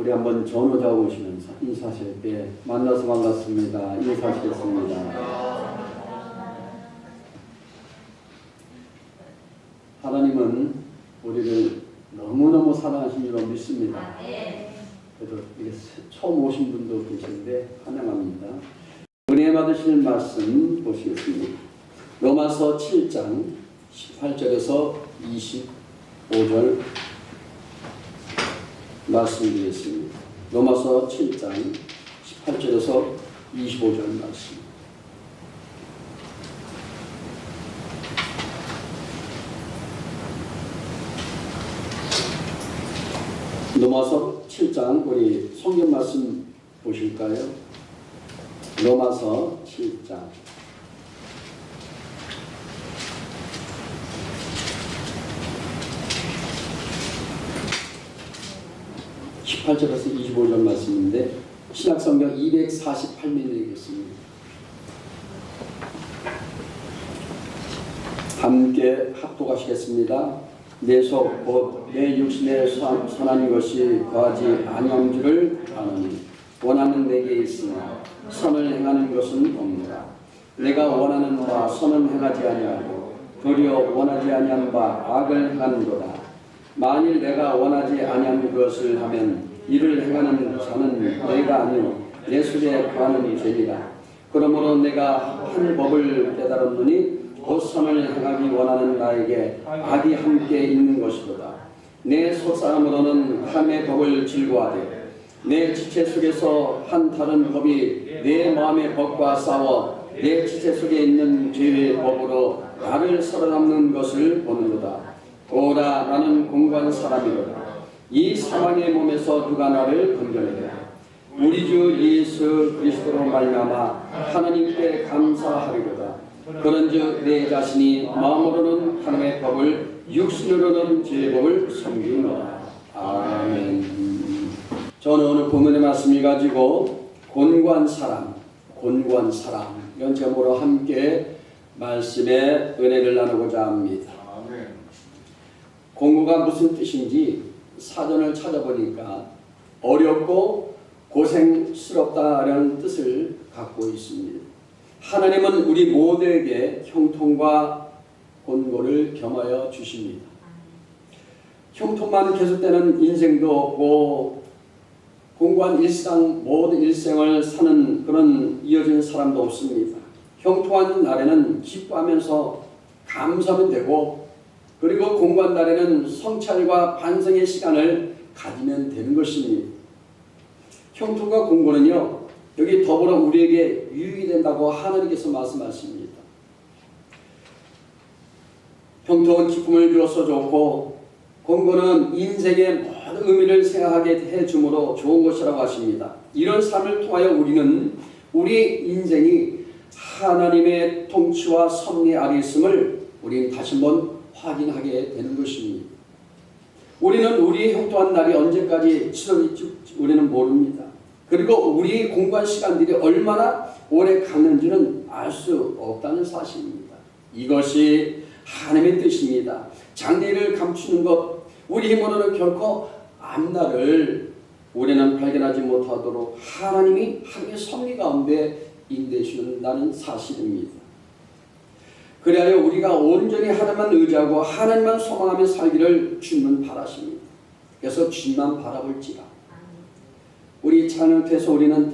우리 한번 전호자 오시면서 인사하실 때 만나서 반갑습니다. 인사하시겠습니다. 하나님은 우리를 너무너무 사랑하신 줄로 믿습니다. 그래도 이게 처음 오신 분도 계신데 환영합니다. 은혜 받으실 말씀 보시겠습니다. 로마서 7장 18절에서 25절 말씀드리겠습니다. 로마서 7장 18절에서 25절 말씀. 로마서 7장 우리 성경 말씀 보실까요? 로마서 7장 18절에서 25절 말씀인데 신약성경 248면이겠습니다. 함께 합독하시겠습니다. 내 속 곧 내 육신에 선한 것이 거하지 아니한 줄을 아노니 원하는 내게 있으나 선을 행하는 것은 없노라. 내가 원하는 바 선은 행하지 아니하고 도리어 원하지 아니한 바 악을 행하는도다. 만일 내가 원하지 아니한 것을 하면 이를 행하는 자는 내가 아니요 내 속에 거하는 죄니라. 그러므로 내가 한 법을 깨달았노니 곧 선을 행하기 원하는 나에게 악이 함께 있는 것이로다. 내 속사람으로는 함의 법을 즐거워하되 내 지체 속에서 한 다른 법이 내 마음의 법과 싸워 내 지체 속에 있는 죄의 법으로 나를 살아남는 것을 보는도다. 오라 나는 공고한 사람이로다. 이 사망의 몸에서 누가 나를 건져내랴. 우리 주 예수 그리스도로 말미암아 하나님께 감사하리로다. 그런즉 내 자신이 마음으로는 하나님의 법을 육신으로는 죄의 법을 섬기노라. 아멘. 저는 오늘 본문의 말씀을 가지고 곤고한 사람 이런 제목으로 함께 말씀의 은혜를 나누고자 합니다. 아멘. 곤고가 무슨 뜻인지 사전을 찾아보니까 어렵고 고생스럽다라는 뜻을 갖고 있습니다. 하나님은 우리 모두에게 형통과 곤고를 겸하여 주십니다. 형통만 계속되는 인생도 없고 공고한 일상 모든 일생을 사는 그런 이어진 사람도 없습니다. 형통한 날에는 기뻐하면서 감사하면 되고 그리고 공고한 날에는 성찰과 반성의 시간을 가지면 되는 것입니다. 형통과 공고는요 여기 더불어 우리에게 유익이 된다고 하나님께서 말씀하십니다. 형통은 기쁨을 주어서 좋고 공고는 인생의 모든 의미를 생각하게 해주므로 좋은 것이라고 하십니다. 이런 삶을 통하여 우리는 우리 인생이 하나님의 통치와 섭리 아래 있음을 우리는 다시 한번 확인하게 되는 것입니다. 우리는 우리의 형통한 날이 언제까지 치러질지 우리는 모릅니다. 그리고 우리 공부한 시간들이 얼마나 오래 갔는지는 알 수 없다는 사실입니다. 이것이 하나님의 뜻입니다. 장래를 감추는 것, 우리 힘으로는 결코 앞날을 우리는 발견하지 못하도록 하나님이 하나님의 섭리 가운데 인도해주신다는 사실입니다. 그래야 우리가 온전히 하나님만 의지하고 하나님만 소망하며 살기를 주님은 바라십니다. 그래서 주님만 바라볼지라. 우리 찬양에서 우리는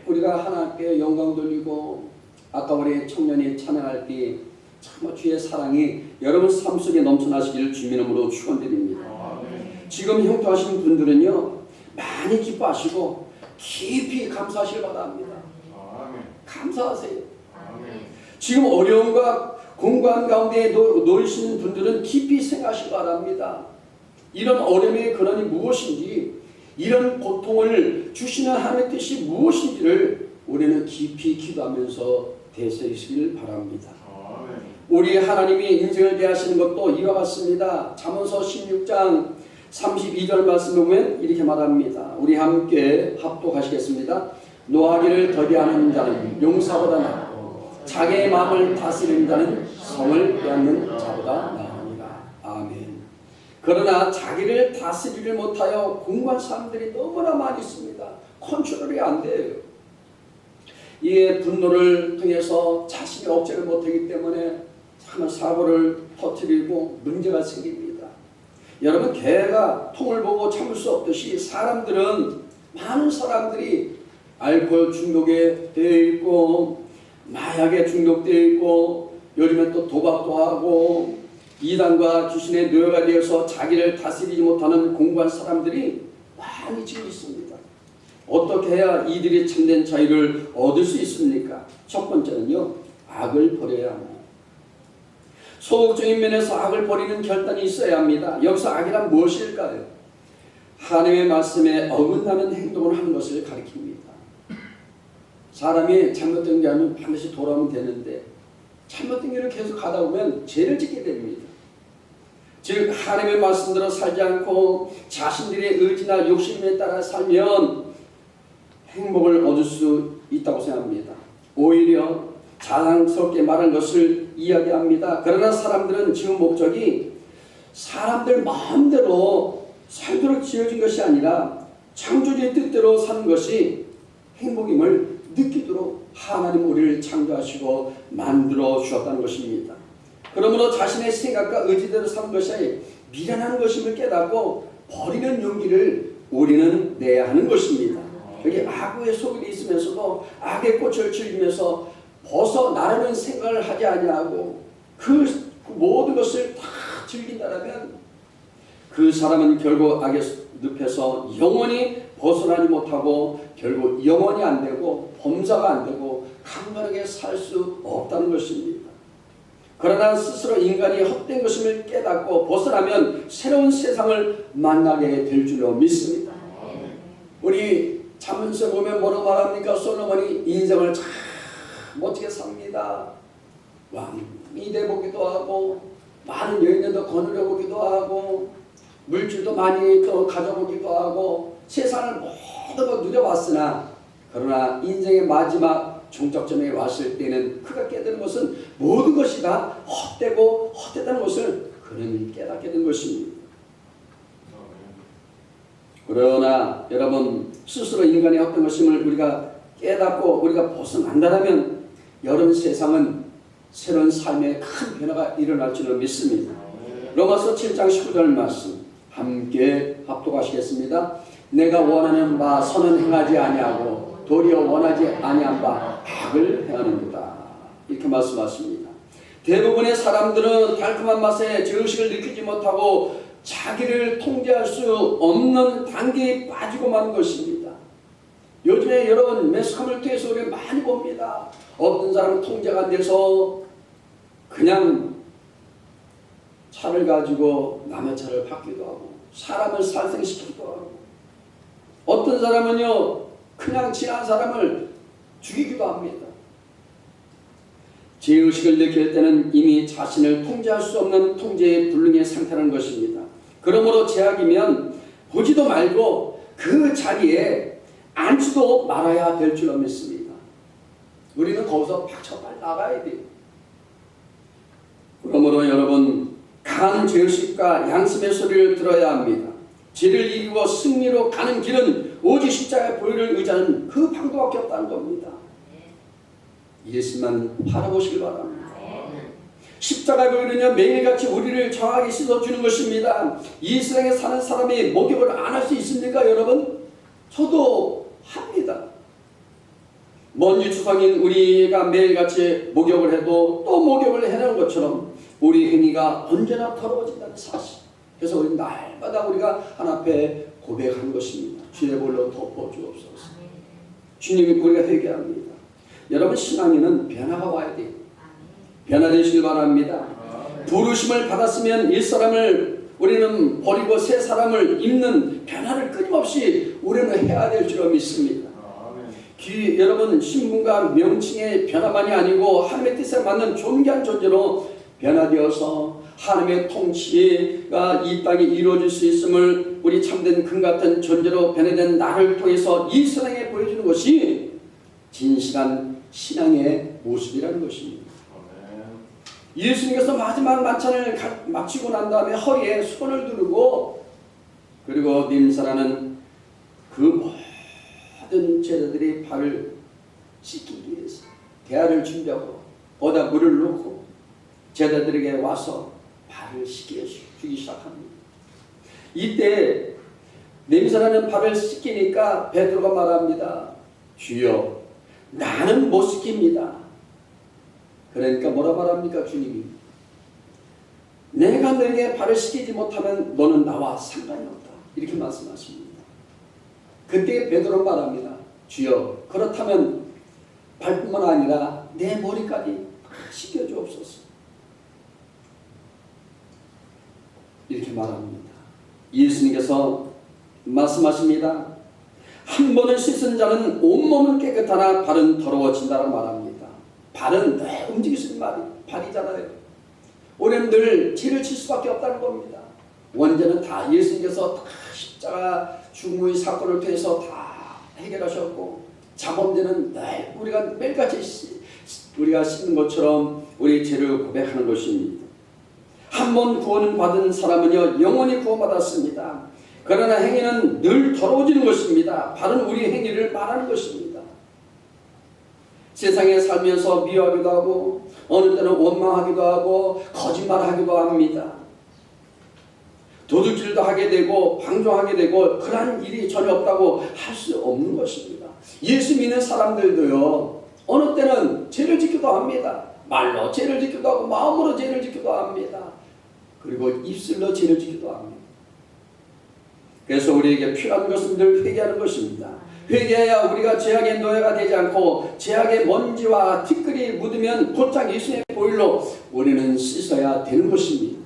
우리가 하나님께 영광 돌리고 아까 우리 청년이 찬양할 때 참 주의 사랑이 여러분 삶 속에 넘쳐나시기를 주님 이름으로 축원드립니다. 지금 형통하신 분들은요 많이 기뻐하시고 깊이 감사하시길 바랍니다. 감사하세요. 지금 어려움과 공고한 가운데 놓이신 분들은 깊이 생각하시기 바랍니다. 이런 어려움의 근원이 무엇인지 이런 고통을 주시는 하나님의 뜻이 무엇인지를 우리는 깊이 기도하면서 되새기시길 바랍니다. 우리 하나님이 인생을 대하시는 것도 이와 같습니다. 잠언서 16장 32절 말씀을 보면 이렇게 말합니다. 우리 함께 합독하시겠습니다. 노하기를 더디하는 자는 용사보다 낫고 자기의 마음을 다스리는 자는 성을 빼앗는 자보다 나으니라. 아멘. 그러나 자기를 다스리를 못하여 공부한 사람들이 너무나 많이 있습니다. 컨트롤이 안 돼요. 이에 분노를 통해서 자신이 억제를 못하기 때문에 참 사고를 터뜨리고 문제가 생깁니다. 여러분, 개가 통을 보고 참을 수 없듯이 많은 사람들이 알코올 중독에 되어 있고 마약에 중독되어 있고 요즘엔 또 도박도 하고 이단과 귀신의 노예가 되어서 자기를 다스리지 못하는 공부한 사람들이 많이 지금 있습니다. 어떻게 해야 이들이 참된 자유를 얻을 수 있습니까? 첫 번째는요, 악을 버려야 합니다. 소극적인 면에서 악을 버리는 결단이 있어야 합니다. 여기서 악이란 무엇일까요? 하나님의 말씀에 어긋나는 행동을 하는 것을 가리킵니다. 사람이 잘못된 게 아니면 반드시 돌아오면 되는데 잘못된 길을 계속 가다 보면 죄를 짓게 됩니다. 즉 하나님의 말씀대로 살지 않고 자신들의 의지나 욕심에 따라 살면 행복을 얻을 수 있다고 생각합니다. 오히려 자랑스럽게 말한 것을 이야기합니다. 그러나 사람들은 지금 목적이 사람들 마음대로 살도록 지어진 것이 아니라 창조주의 뜻대로 사는 것이 행복임을 느끼도록 하나님 우리를 창조하시고 만들어 주었다는 것입니다. 그러므로 자신의 생각과 의지대로 사는 것이 미련한 것임을 깨닫고 버리는 용기를 우리는 내야 하는 것입니다. 여기 악의 소굴이 있으면서도 악의 꽃을 즐기면서 벗어나려는 생각을 하지 아니하고 그 모든 것을 다 즐긴다면 그 사람은 결국 악의 늪에서 영원히 벗어나지 못하고 결국 영원히 안 되고 범사가 안 되고 강건하게 살 수 없다는 것입니다. 그러나 스스로 인간이 헛된 것임을 깨닫고 벗어나면 새로운 세상을 만나게 될 줄로 믿습니다. 우리 잠언서 보면 뭐라고 말합니까? 솔로몬이 인생을 참 멋지게 삽니다. 왕이 되보기도 하고 많은 여인들도 거느려 보기도 하고 물질도 많이 또 가져보기도 하고 세상을 모두 거 누려봤으나 그러나 인생의 마지막 종착점에 왔을 때는 그가 깨달은 것은 모든 것이 다 헛되고 헛되다는 것을 그는 깨닫게 된 것입니다. 그러나 여러분 스스로 인간의 헛된 것임을 우리가 깨닫고 우리가 벗어난다면 여러분 세상은 새로운 삶의 큰 변화가 일어날 줄을 믿습니다. 로마서 7장 19절 말씀 함께 합독하시겠습니다. 내가 원하는 바 선은 행하지 아니하고 도리어 원하지 아니한 바 악을 행하는도다. 이렇게 말씀하십니다. 대부분의 사람들은 달콤한 맛에 죄의식을 느끼지 못하고 자기를 통제할 수 없는 단계에 빠지고 마는 것입니다. 요즘에 여러분 매스컴을 통해서 우리가 많이 봅니다. 어떤 사람은 통제가 안 돼서 그냥 차를 가지고 남의 차를 받기도 하고 사람을 살생시키기도 하고 어떤 사람은요 그냥 지난 사람을 죽이기도 합니다. 죄의식을 느낄 때는 이미 자신을 통제할 수 없는 통제의 불능의 상태라는 것입니다. 그러므로 제약이면 보지도 말고 그 자리에 앉지도 말아야 될 줄로 믿습니다. 우리는 거기서 박차 빨리 나가야 돼요. 그러므로 여러분 강한 죄의식과 양심의 소리를 들어야 합니다. 죄를 이기고 승리로 가는 길은 오직 십자가의 보혈을 의지하는 그 방도밖에 없다는 겁니다. 예수만 바라보시길 바랍니다. 십자가의 보혈은요 매일같이 우리를 정하게 씻어주는 것입니다. 이 세상에 사는 사람이 목욕을 안 할 수 있습니까 여러분? 저도 합니다. 먼지 주성인 우리가 매일같이 목욕을 해도 또 목욕을 해내는 것처럼 우리 행위가 언제나 더러워진다는 사실. 그래서 우리 날마다 우리가 하나님 앞에 고백하는 것입니다. 주의 볼로 덮어주옵소서. 주님이 우리가 회개합니다. 여러분 신앙에는 변화가 와야 돼요. 변화되시길 바랍니다. 부르심을 받았으면 일사람을 우리는 버리고 새 사람을 입는 변화를 끊임없이 우리는 해야 될 줄로 믿습니다. 여러분 신분과 명칭의 변화만이 아니고 하나님의 뜻에 맞는 존귀한 존재로 변화되어서 하나님의 통치가 이 땅에 이루어질 수 있음을 우리 참된 금같은 존재로 변화된 나를 통해서 이 세상에 보여주는 것이 진실한 신앙의 모습이라는 것입니다. 예수님께서 마지막 만찬을 마치고 난 다음에 허리에 손을 두르고 그리고 냄새나는 그 모든 제자들이 발을 씻기기 위해서 대야를 준비하고 거기다 물을 넣고 제자들에게 와서 발을 씻겨주기 시작합니다. 이때 냄새나는 발을 씻기니까 베드로가 말합니다. 주여, 나는 못 씻깁니다. 그러니까 뭐라 말합니까? 주님이 내가 너에게 발을 씻기지 못하면 너는 나와 상관이 없다. 이렇게 말씀하십니다. 그때 베드로 말합니다. 주여, 그렇다면 발뿐만 아니라 내 머리까지 씻겨주옵소서. 이렇게 말합니다. 예수님께서 말씀하십니다. 한 번을 씻은 자는 온몸은 깨끗하나 발은 더러워진다고 말합니다. 발은 늘 움직일 수 있는 발이잖아요. 우리는 늘 죄를 질 수밖에 없다는 겁니다. 원죄는 다 예수님께서 다 십자가 죽음의 사건을 통해서 다 해결하셨고, 자범죄는 늘 우리가 매일같이 우리가 씻는 것처럼 우리 죄를 고백하는 것입니다. 한 번 구원 받은 사람은요 영원히 구원받았습니다. 그러나 행위는 늘 더러워지는 것입니다. 바른 우리 행위를 말하는 것입니다. 세상에 살면서 미워하기도 하고 어느 때는 원망하기도 하고 거짓말하기도 합니다. 도둑질도 하게 되고 방종하게 되고 그러한 일이 전혀 없다고 할 수 없는 것입니다. 예수 믿는 사람들도요 어느 때는 죄를 짓기도 합니다. 말로 죄를 짓기도 하고 마음으로 죄를 짓기도 합니다. 그리고 입술로 죄를 짓기도 합니다. 그래서 우리에게 필요한 것은 늘 회개하는 것입니다. 회개해야 우리가 죄악의 노예가 되지 않고 죄악의 먼지와 티끌이 묻으면 곧장 예수님의 보혈로 우리는 씻어야 되는 것입니다.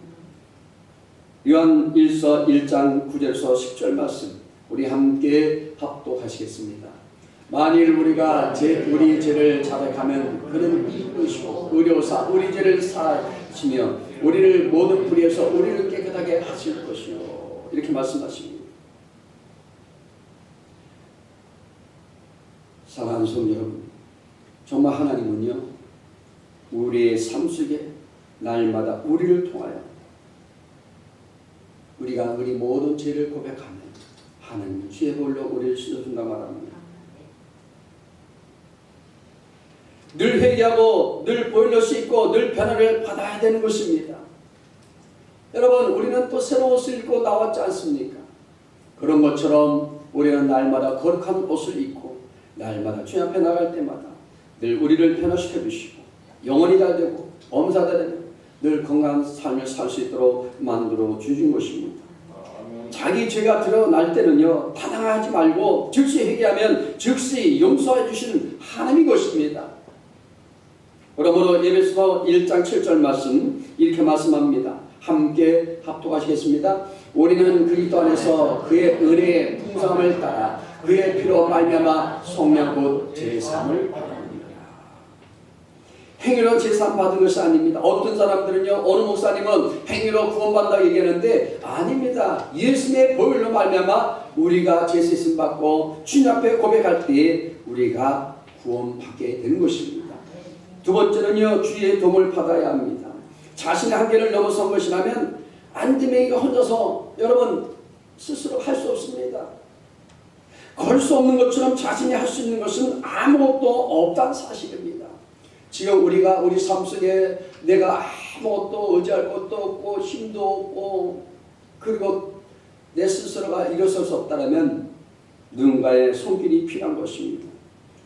요한 1서 1장 9절에서 10절 말씀 우리 함께 합독하시겠습니다. 만일 우리가 우리 죄를 자백하면 그는 이기시고 의로우사 우리 죄를 사하시며 우리를 모든 불의에서 우리를 깨끗하게 하실 것이요. 이렇게 말씀하십니다. 사랑하는 성도 여러분, 정말 하나님은요 우리의 삶 속에 날마다 우리를 통하여 우리가 우리 모든 죄를 고백하면 하나님 주의 보혈로 우리를 씻어준다고 말합니다. 늘 회개하고 늘 보혈로 씻고 늘 변화를 받아야 되는 것입니다. 여러분, 우리는 또 새로운 옷을 입고 나왔지 않습니까? 그런 것처럼 우리는 날마다 거룩한 옷을 입고 날마다 주님 앞에 나갈 때마다 늘 우리를 변화시켜 주시고 영혼이 잘 되고 범사가 되고 늘 건강한 삶을 살 수 있도록 만들어 주신 것입니다. 자기 죄가 드러날 때는요 타당하지 말고 즉시 회개하면 즉시 용서해 주시는 하나님인 것입니다. 그러므로 에베소서 1장 7절 말씀 이렇게 말씀합니다. 함께 합독하시겠습니다. 우리는 그리스도 안에서 그의 은혜의 풍성함을 따라 그의 피로 말미암아 성령 곧 제사함을 받았느니라. 행위로 제사함 받은 것이 아닙니다. 어떤 사람들은요 어느 목사님은 행위로 구원받는다고 얘기하는데 아닙니다. 예수님의 보혈로 말미암아 우리가 죄 씻음 받고 주님 앞에 고백할 때 우리가 구원받게 되는 것입니다. 두 번째는요 주의 도움을 받아야 합니다. 자신의 한계를 넘어선 것이라면 안디메이가 혼자서 여러분 스스로 할 수 없습니다. 걸 수 없는 것처럼 자신이 할 수 있는 것은 아무것도 없다는 사실입니다. 지금 우리가 우리 삶 속에 내가 아무것도 의지할 것도 없고 힘도 없고 그리고 내 스스로가 일어설 수 없다면 누군가의 손길이 필요한 것입니다.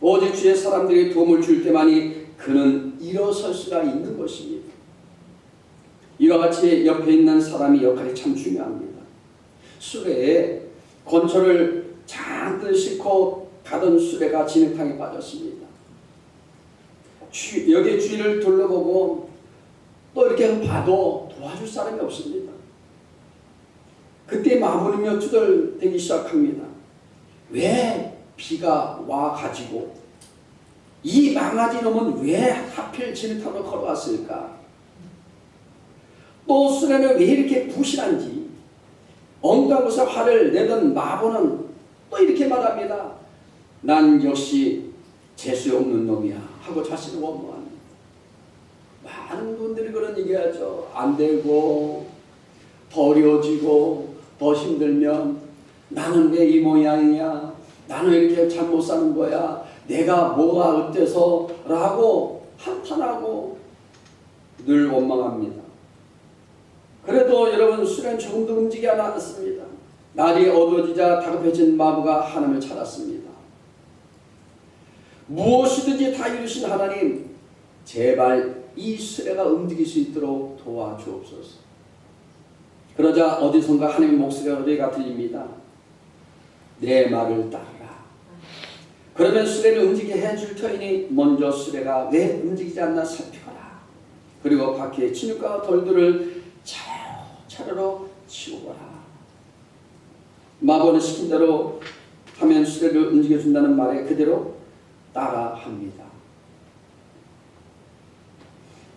오직 주의 사람들이 도움을 줄 때만이 그는 일어설 수가 있는 것입니다. 이와 같이 옆에 있는 사람의 역할이 참 중요합니다. 수레에 건초를 잔뜩 싣고 가던 수레가 진흙탕에 빠졌습니다. 여기 주위를 둘러보고 또 이렇게 봐도 도와줄 사람이 없습니다. 그때 마무리며 투덜대기 시작합니다. 왜 비가 와가지고 이 망아지 놈은 왜 하필 진흙탕으로 걸어왔을까? 또 수레는 왜 이렇게 부실한지 엉뚱한 곳에 화를 내던 마보는 또 이렇게 말합니다. 난 역시 재수 없는 놈이야 하고 자신을 원망합니다. 많은 분들이 그런 얘기하죠. 안 되고 더 어려워지고 더 힘들면 나는 왜 이 모양이야? 나는 왜 이렇게 잘못 사는 거야? 내가 뭐가 어때서? 라고 한탄하고 늘 원망합니다. 그래도 여러분 술은 조금도 움직이지 않았습니다. 날이 어두워지자 다급해진 마부가 하나님을 찾았습니다. 무엇이든지 다 이루신 하나님, 제발 이 수레가 움직일 수 있도록 도와주옵소서. 그러자 어디선가 하나님의 목소리가 들립니다. 내 말을 따르라. 그러면 수레를 움직이게 해줄 터이니 먼저 수레가 왜 움직이지 않나 살펴라. 그리고 바퀴에 진흙과 돌들을 차례로 치우거라. 마부는 시킨 대로 하면 수레를 움직여준다는 말에 그대로 따라합니다.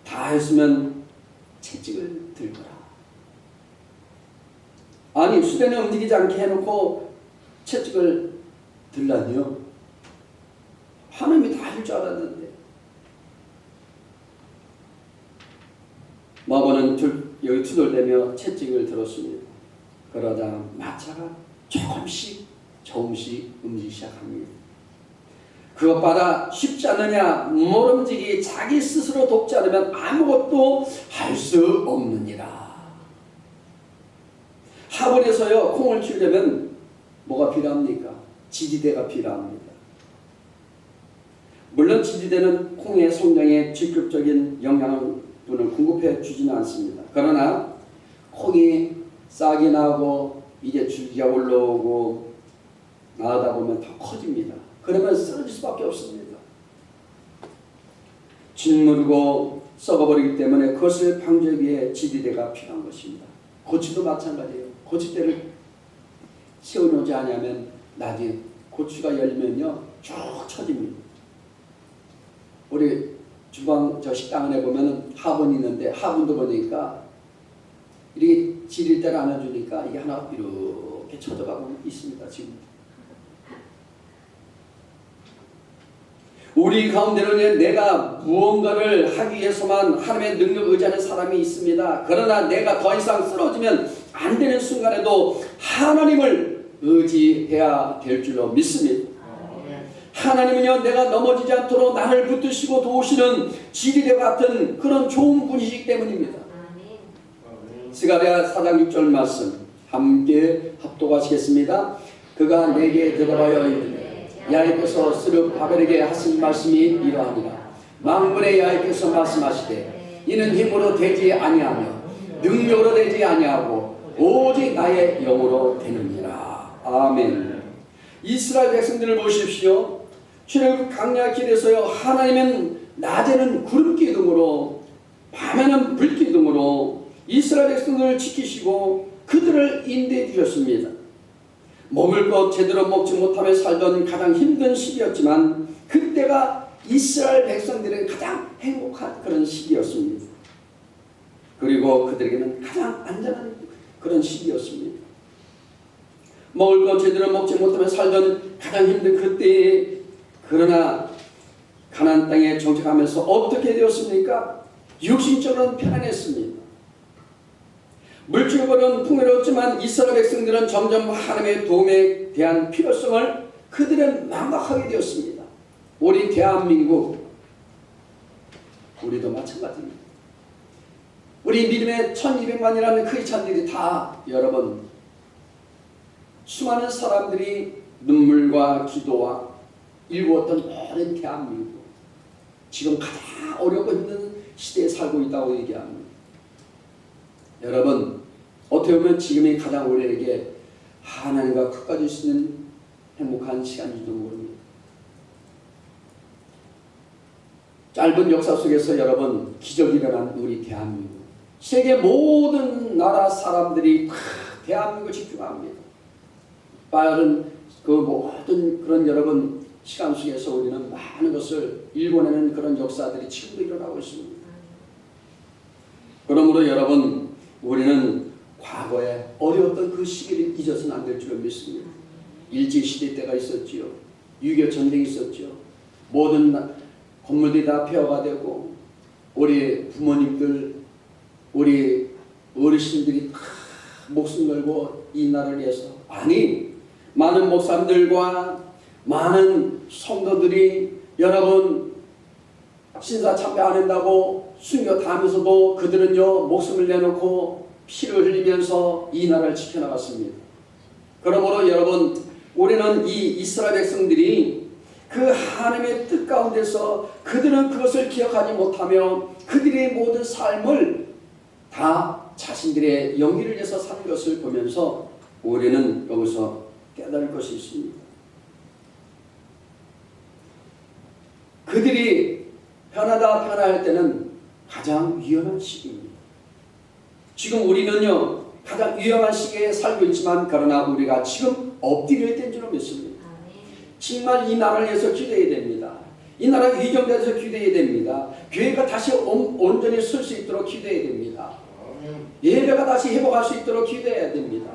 다 했으면 채찍을 들거라. 아니 수레는 움직이지 않게 해놓고 채찍을 들라니요? 하나님이 다 할 줄 알았는데. 마부는 여기 투덜대며 채찍을 들었습니다. 그러자 마차가 조금씩 움직이기 시작합니다. 그것 봐라, 쉽지 않느냐? 모름지기 자기 스스로 돕지 않으면 아무것도 할 수 없느니라. 화분에서요 콩을 키우려면 뭐가 필요합니까? 지지대가 필요합니다. 물론 지지대는 콩의 성장에 직접적인 영양분을 공급해 주지는 않습니다. 그러나 콩이 싹이 나고 이제 줄기가 올라오고 나가다 보면 더 커집니다. 그러면 쓰러질 수밖에 없습니다. 짓무르고 썩어버리기 때문에 그것을 방지하기 위해 지지대가 필요한 것입니다. 고추도 마찬가지예요. 고추대를 세워놓지 않으면 나중에 고추가 열면요 쭉 처집니다. 우리 주방 식당 안에 보면 화분이 있는데 화분도 보니까 이렇게 지릴 안 해주니까 이게 하나 이렇게 쳐져가고 있습니다. 지금 우리 가운데는 내가 무언가를 하기 위해서만 하나님의 능력을 의지하는 사람이 있습니다. 그러나 내가 더 이상 쓰러지면 안 되는 순간에도 하나님을 의지해야 될 줄로 믿습니다. 하나님은요 내가 넘어지지 않도록 나를 붙드시고 도우시는 지리대 같은 그런 좋은 분이시기 때문입니다. 스가랴 4장 6절 말씀 함께 합독하시겠습니다. 그가 내게 대답하여 이르되 야훼께서 스룹바벨에게 하신 말씀이 이러하니라. 만군의 야훼께서 말씀하시되 이는 힘으로 되지 아니하며 능력으로 되지 아니하고 오직 나의 영으로 되느니라. 아멘. 이스라엘 백성들을 보십시오. 출애굽 광야 길에서요 하나님은 낮에는 구름 기둥으로 밤에는 불 기둥으로 이스라엘 백성들을 지키시고 그들을 인도해 주셨습니다. 먹을 것 제대로 먹지 못하며 살던 가장 힘든 시기였지만 그때가 이스라엘 백성들의 가장 행복한 그런 시기였습니다. 그리고 그들에게는 가장 안전한 그런 시기였습니다. 먹을 것 제대로 먹지 못하며 살던 가장 힘든 그때에 그러나 가나안 땅에 정착하면서 어떻게 되었습니까? 육신적으로는 편안했습니다. 물질적으로는 풍요로웠지만 이스라엘 백성들은 점점 하나님의 도움에 대한 필요성을 그들은 망각하게 되었습니다. 우리 대한민국 우리도 마찬가지입니다. 우리 믿음의 1200만이라는 크리스찬들이 다 여러분 수많은 사람들이 눈물과 기도와 일구었던 오랜 대한민국 지금 가장 어렵고 힘든 시대에 살고 있다고 얘기합니다. 여러분 어떻게 보면 지금이 가장 우리에게 하나님과 가까워질 수 있는 행복한 시간일지도 모릅니다. 짧은 역사 속에서 여러분 기적이 일어난 우리 대한민국 세계 모든 나라 사람들이 대한민국을 집중합니다. 빠른 그 모든 그런 여러분 시간 속에서 우리는 많은 것을 일본에는 그런 역사들이 지금도 일어나고 있습니다. 그러므로 여러분 우리는 과거에 어려웠던 그 시기를 잊어서는 안 될 줄로 믿습니다. 일제시대 때가 있었지요. 6.25 전쟁이 있었죠. 모든 건물들이 다 폐허가 되고 우리 부모님들, 우리 어르신들이 다 목숨 걸고 이 나라를 위해서, 아니 많은 목사님들과 많은 성도들이 여러분 신사 참배 안 한다고 순교 다 하면서도 그들은요 목숨을 내놓고 피를 흘리면서 이 나라를 지켜나갔습니다. 그러므로 여러분 우리는 이 이스라엘 백성들이 그 하나님의 뜻 가운데서 그들은 그것을 기억하지 못하며 그들의 모든 삶을 다 자신들의 영예를 위해서 사는 것을 보면서 우리는 여기서 깨달을 것이 있습니다. 그들이 변하다 할 때는 가장 위험한 시기입니다. 지금 우리는요 가장 위험한 시기에 살고 있지만 그러나 우리가 지금 엎드릴 때인 줄 믿습니다. 정말 이 나라를 위해서 기도해야 됩니다. 이 나라가 위정돼서 기도해야 됩니다. 교회가 다시 온전히 설 수 있도록 기도해야 됩니다. 예배가 다시 회복할 수 있도록 기도해야 됩니다.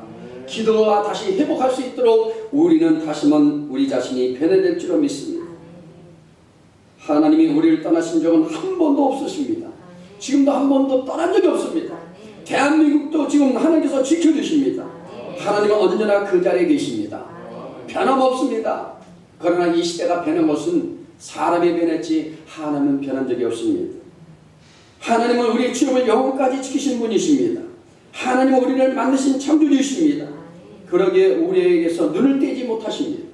기도가 다시 회복할 수 있도록 우리는 다시만 우리 자신이 변해될 줄로 믿습니다. 하나님이 우리를 떠나신 적은 한 번도 없으십니다. 지금도 한 번도 떠난 적이 없습니다. 대한민국도 지금 하나님께서 지켜주십니다. 하나님은 언제나 그 자리에 계십니다. 변함없습니다. 그러나 이 시대가 변한 것은 사람이 변했지 하나님은 변한 적이 없습니다. 하나님은 우리의 주님을 영원까지 지키신 분이십니다. 하나님은 우리를 만드신 창조주이십니다. 그러기에 우리에게서 눈을 떼지 못하십니다.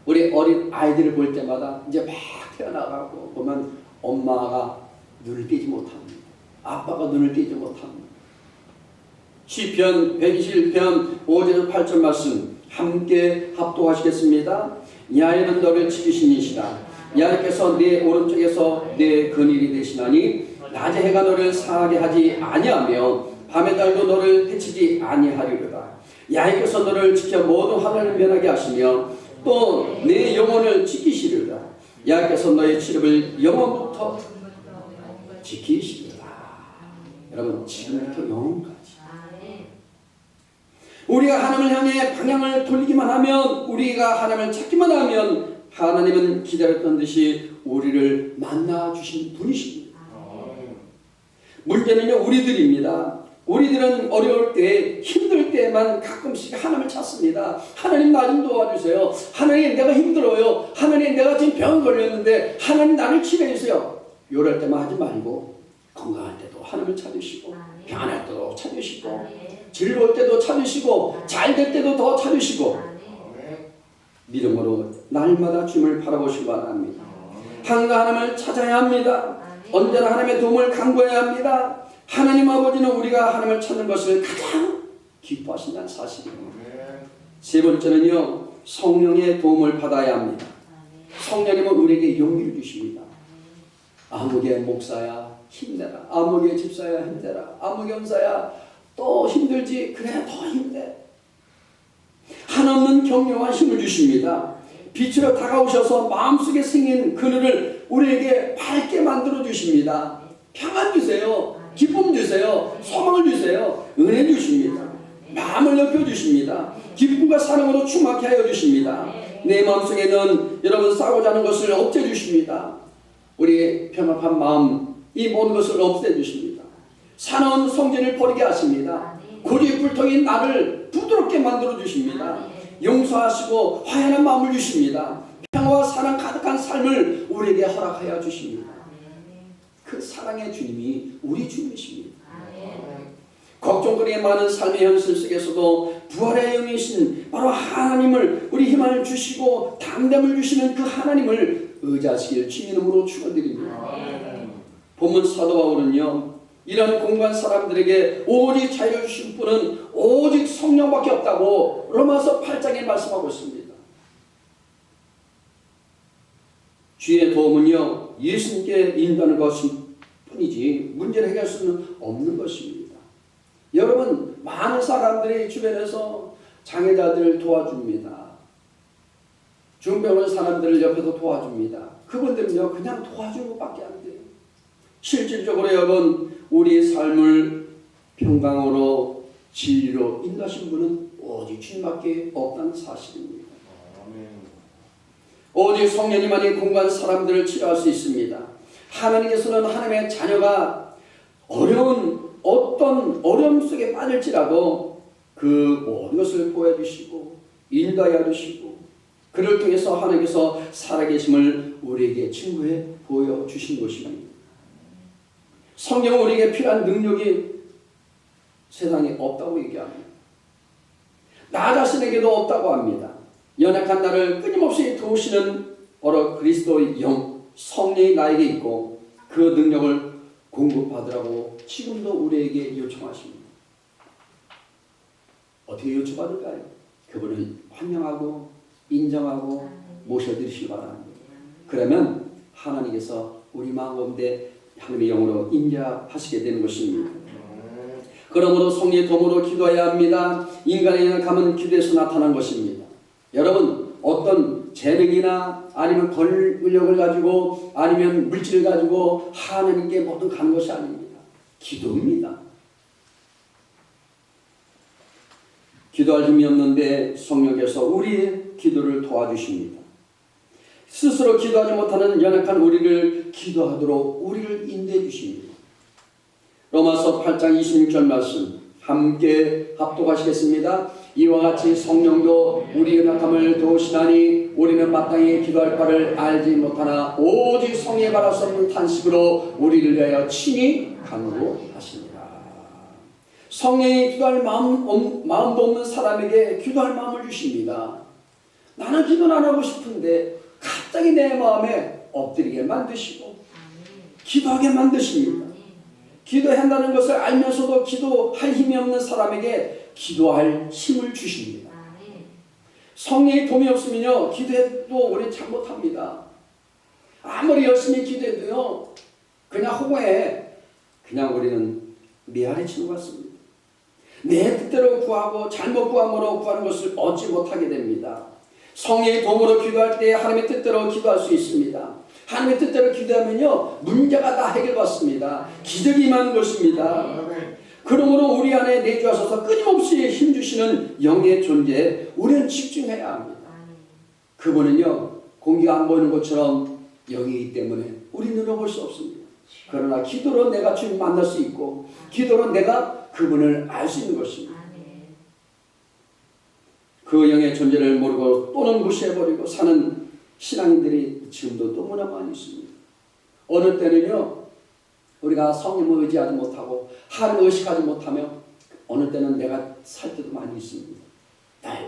우리 어린 아이들을 볼 때마다 이제 막 태어나가고 보면 엄마가 눈을 떼지 못합니다. 아빠가 눈을 떼지 못합니다. 시편 121편 5절 8절 말씀 함께 합독하시겠습니다. 야훼는 너를 지키신 이시다. 야훼께서 내 오른쪽에서 내 근일이 되시나니 낮에 해가 너를 상하게 하지 아니하며 밤의 달도 너를 해치지 아니하리로다. 야훼께서 너를 지켜 모든 환난을 면하게 하시며 또 내 영혼을 지키시리로다. 야훼께서 너의 치름을 영원부터 지키시리로다. 여러분 지금부터 영원까지 우리가 하나님을 향해 방향을 돌리기만 하면, 우리가 하나님을 찾기만 하면 하나님은 기다렸던 듯이 우리를 만나 주신 분이십니다. 문제는요 우리들입니다. 우리들은 어려울 때, 힘들 때만 가끔씩 하나님을 찾습니다. 하나님 나 좀 도와주세요. 하나님 내가 힘들어요. 하나님 내가 지금 병 걸렸는데 하나님 나를 치료해주세요. 이럴 때만 하지 말고 건강할 때도 하나님을 찾으시고 평안할 때도 찾으시고 즐거울 때도 찾으시고 잘 될 때도 더 찾으시고 믿음으로 날마다 주님을 바라보시기 바랍니다. 항상 하나님을 찾아야 합니다. 언제나 하나님의 도움을 간구해야 합니다. 하나님 아버지는 우리가 하나님을 찾는 것을 가장 기뻐하신다는 사실입니다. 세 번째는요 성령의 도움을 받아야 합니다. 성령님은 우리에게 용기를 주십니다. 아무개 목사야 힘내라. 아무개 집사야 힘내라. 아무개 원사야 또 힘들지. 그래 더 힘내. 한없는 격려와 힘을 주십니다. 빛으로 다가오셔서 마음속에 생긴 그늘을 우리에게 밝게 만들어 주십니다. 평안 주세요. 기쁨 주세요. 소망을 주세요. 은혜 주십니다. 마음을 넓혀 주십니다. 기쁨과 사랑으로 충만케 하여 주십니다. 내 마음속에는 여러분 싸우고자 하는 것을 없애 주십니다. 우리의 편협한 마음 이 모든 것을 없애 주십니다. 사나운 성질을 버리게 하십니다. 고집의 불통인 나를 부드럽게 만들어 주십니다. 용서하시고 화해하는 마음을 주십니다. 평화와 사랑 가득한 삶을 우리에게 허락하여 주십니다. 그 사랑의 주님이 우리 주님이십니다. 걱정거리에 많은 삶의 현실 속에서도 부활의 영이신 바로 하나님을 우리 희망을 주시고 담대함을 주시는 그 하나님을 의지하시길 주의 이름으로 축원드립니다. 본문 사도 바울은요 이런 공부한 사람들에게 오직 자유를 주신 분은 오직 성령밖에 없다고 로마서 8장에 말씀하고 있습니다. 주의 도움은요 예수님께 인도하는 것일 뿐이지 문제를 해결할 수는 없는 것입니다. 여러분 많은 사람들이 주변에서 장애자들을 도와줍니다. 중병원 사람들을 옆에서 도와줍니다. 그분들은요 그냥 도와주는 것밖에 안 돼요. 실질적으로 여러분 우리의 삶을 평강으로 진리로 인도하신 분은 오직 주님밖에 없다는 사실입니다. 오직 성령님만이 공부한 사람들을 치료할 수 있습니다. 하나님께서는 하나님의 자녀가 어떤 어려움 속에 빠질지라도 그 모든 것을 보여주시고 인도하여 주시고 그를 통해서 하나님께서 살아계심을 우리에게 증거해 보여주신 것입니다. 성경은 우리에게 필요한 능력이 세상에 없다고 얘기합니다. 나 자신에게도 없다고 합니다. 연약한 나를 끊임없이 도우시는 바로 그리스도의 영, 성령이 나에게 있고 그 능력을 공급받으라고 지금도 우리에게 요청하십니다. 어떻게 요청받을까요? 그분을 환영하고 인정하고 모셔드리시기 바랍니다. 그러면 하나님께서 우리 마음 가운데 하나님의 영으로 임재하시게 되는 것입니다. 그러므로 성령의 도움으로 기도해야 합니다. 인간의 연약함은 기도에서 나타난 것입니다. 여러분 어떤 재능이나 아니면 권력을 가지고 아니면 물질을 가지고 하나님께 모든 가는 것이 아닙니다. 기도입니다. 기도할 힘이 없는데 성령께서 우리의 기도를 도와주십니다. 스스로 기도하지 못하는 연약한 우리를 기도하도록 우리를 인도해 주십니다. 로마서 8장 26절 말씀 함께 합독하시겠습니다. 이와 같이 성령도 우리 연약함을 도우시나니 우리는 마땅히 기도할 바를 알지 못하나 오직 성령의 바랄 수 없는 탄식으로 우리를 위하여 친히 간구하시니라. 성령이 기도할 마음도 없는 사람에게 기도할 마음을 주십니다. 나는 기도는 안 하고 싶은데 갑자기 내 마음에 엎드리게 만드시고 기도하게 만드십니다. 기도해야 한다는 것을 알면서도 기도할 힘이 없는 사람에게 기도할 힘을 주십니다. 성령의 도움이 없으면요 기도해도 우리 잘못합니다. 아무리 열심히 기도해도요 그냥 허공에 그냥 우리는 메아리 치는 것 같습니다. 내 뜻대로 구하고 잘못 구함으로 구하는 것을 얻지 못하게 됩니다. 성령의 도움으로 기도할 때 하나님의 뜻대로 기도할 수 있습니다. 하나님의 뜻대로 기도하면요 문제가 다 해결받습니다. 기적이 임하는 것입니다. 그러므로 우리 안에 내주하셔서 끊임없이 힘주시는 영의 존재에 우리는 집중해야 합니다. 그분은요 공기가 안 보이는 것처럼 영이기 때문에 우리 눈으로 볼 수 없습니다. 그러나 기도로 내가 주님 만날 수 있고 기도로 내가 그분을 알 수 있는 것입니다. 그 영의 존재를 모르고 또는 무시해버리고 사는 신앙인들이 지금도 너무나 많이 있습니다. 어느 때는요 우리가 성령을 의지하지 못하고 하나님을 의식하지 못하며 어느 때는 내가 살 때도 많이 있습니다.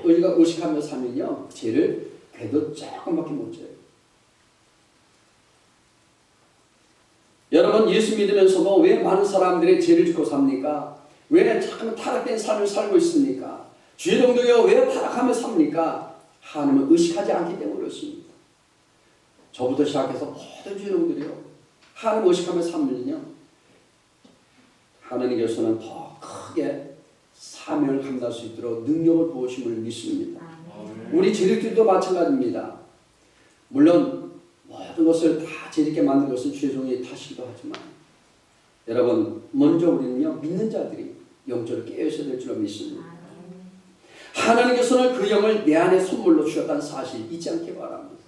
우리가 의식하며 살면요 죄를 그래도 조금밖에 못 져요. 여러분 예수 믿으면서도 왜 많은 사람들이 죄를 짓고 삽니까? 왜 참 타락된 삶을 살고 있습니까? 죄종들이요 왜 타락하며 삽니까? 하나님을 의식하지 않기 때문에 그렇습니다. 저부터 시작해서 모든 죄종들이요 하나님을 의식하며 살면요 하나님께서는 더 크게 사명을 감당할 수 있도록 능력을 부으심을 믿습니다. 우리 죄력들도 마찬가지입니다. 물론 모든 것을 다 죄짓게 만든 것은 죄종의 탓이기도 하지만 여러분 먼저 우리는요 믿는 자들이 영적으로 깨어있어야 될 줄 믿습니다. 하나님께서는 그 영을 내 안에 선물로 주셨다는 사실 잊지 않기 바랍니다.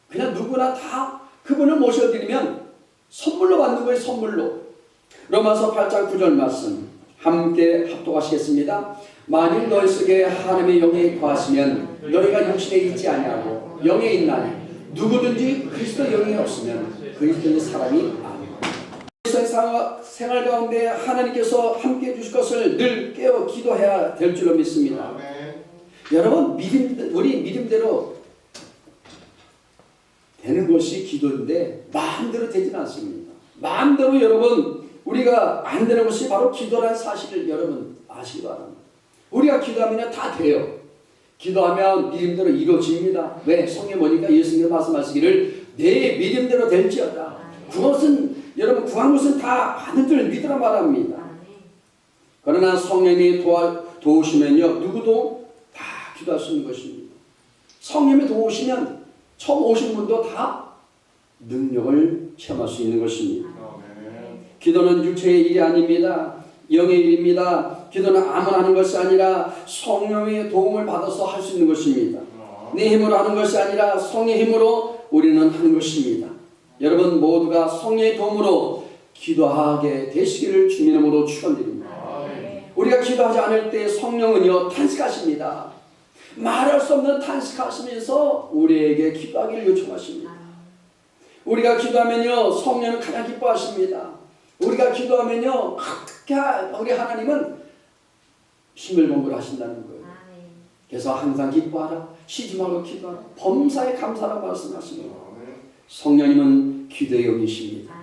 그냥 누구나 다 그분을 모셔드리면 선물로 받는 거예요. 선물로. 로마서 8장 9절 말씀 함께 합독하시겠습니다. 만일 너희 속에 하나님의 영이 거하시면 너희가 육신에 있지 아니하고 영에 있나니 누구든지 그리스도 영이 없으면 그리스도의 사람이 아니고 생활 가운데 하나님께서 함께해 주실 것을 늘 깨어 기도해야 될 줄로 믿습니다. 여러분 우리 믿음대로 되는 것이 기도인데 마음대로 되지는 않습니다. 마음대로 여러분 우리가 안 되는 것이 바로 기도라는 사실을 여러분 아시기 바랍니다. 우리가 기도하면 다 돼요. 기도하면 믿음대로 이루어집니다. 왜? 성경 보니까 예수님께서 말씀하시기를 내 믿음대로 될지어다. 그것은 여러분 구한 것은 다 받은 줄 믿으라 말합니다. 그러나 성령이 도우시면요 누구도 다 기도할 수 있는 것입니다. 성령이 도우시면 처음 오신 분도 다 능력을 체험할 수 있는 것입니다. 기도는 육체의 일이 아닙니다. 영의 일입니다. 기도는 아무나 하는 것이 아니라 성령의 도움을 받아서 할 수 있는 것입니다. 내 힘으로 하는 것이 아니라 성의 힘으로 우리는 하는 것입니다. 여러분 모두가 성령의 도움으로 기도하게 되시기를 주님 이름으로 축원드립니다. 우리가 기도하지 않을 때 성령은요 탄식하십니다. 말할 수 없는 탄식하시면서 우리에게 기도하기를 요청하십니다. 우리가 기도하면요 성령은 가장 기뻐하십니다. 우리가 기도하면요 어떻게 우리 하나님은 싱글벙글 하신다는 거예요. 그래서 항상 기뻐하라, 쉬지 말고 기도하라, 범사에 감사하라 말씀하십니다. 성령님은 기도의 영이십니다.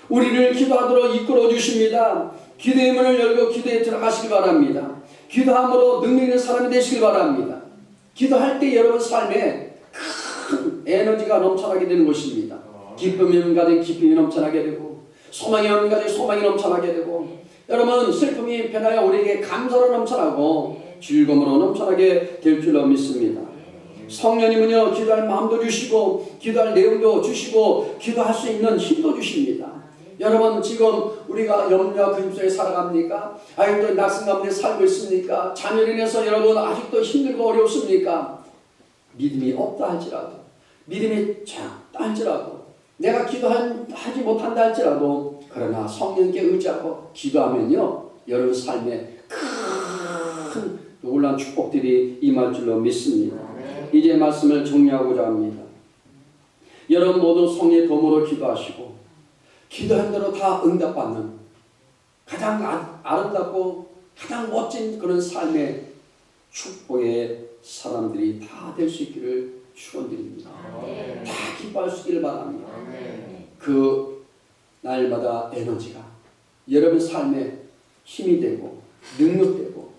우리를 기도하도록 이끌어 주십니다. 기도의 문을 열고 기도에 들어가시기 바랍니다. 기도함으로 능력 있는 사람이 되시길 바랍니다. 기도할 때 여러분 삶에 큰 에너지가 넘쳐나게 되는 것입니다. 기쁨이 없는 가정에 기쁨이 넘쳐나게 되고, 소망이 없는 가정에 소망이 넘쳐나게 되고, 여러분 슬픔이 변하여 우리에게 감사로 넘쳐나고 즐거움으로 넘쳐나게 될 줄로 믿습니다. 성령님은요 기도할 마음도 주시고 기도할 내용도 주시고 기도할 수 있는 힘도 주십니다. 여러분 지금 우리가 염려와 근심 속에 살아갑니까? 아직도 낯선 가운데 살고 있습니까? 자녀로 인해서 여러분 아직도 힘들고 어렵습니까? 믿음이 없다 할지라도, 믿음이 작다 할지라도, 내가 기도하지 못한다 할지라도, 그러나 성령께 의지하고 기도하면요 여러분 삶에 큰 놀라운 축복들이 임할 줄로 믿습니다. 이제 말씀을 정리하고자 합니다. 여러분 모두 성령의 도움으로 기도하시고 기도한 대로 다 응답받는 가장 아름답고 가장 멋진 그런 삶의 축복의 사람들이 다 될 수 있기를 축원드립니다. 다 기뻐할 수 있기를 바랍니다. 그 날마다 에너지가 여러분 삶에 힘이 되고 능력되고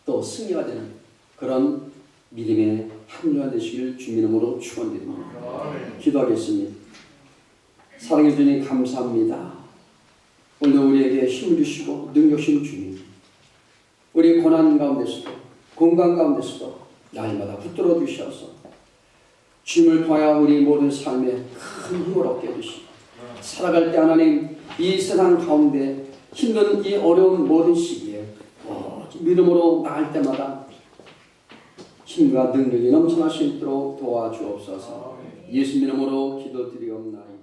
또 승리가 되는 그런 믿음의 합류가 되시길 주님 이름으로 축원드립니다. 기도하겠습니다. 사랑해 주님 감사합니다. 오늘 우리에게 힘을 주시고 능력 주신 주님, 우리 고난 가운데서도 건강 가운데서도 날마다 붙들어 주셔서 주님을 통하여 우리 모든 삶에 큰 힘을 얻게 해주시고, 살아갈 때 하나님 이 세상 가운데 힘든 이 어려운 모든 시기에 믿음으로 나갈 때마다 힘과 능력이 넘쳐날 수 있도록 도와주옵소서. 예수 이름으로 기도드리옵나이다.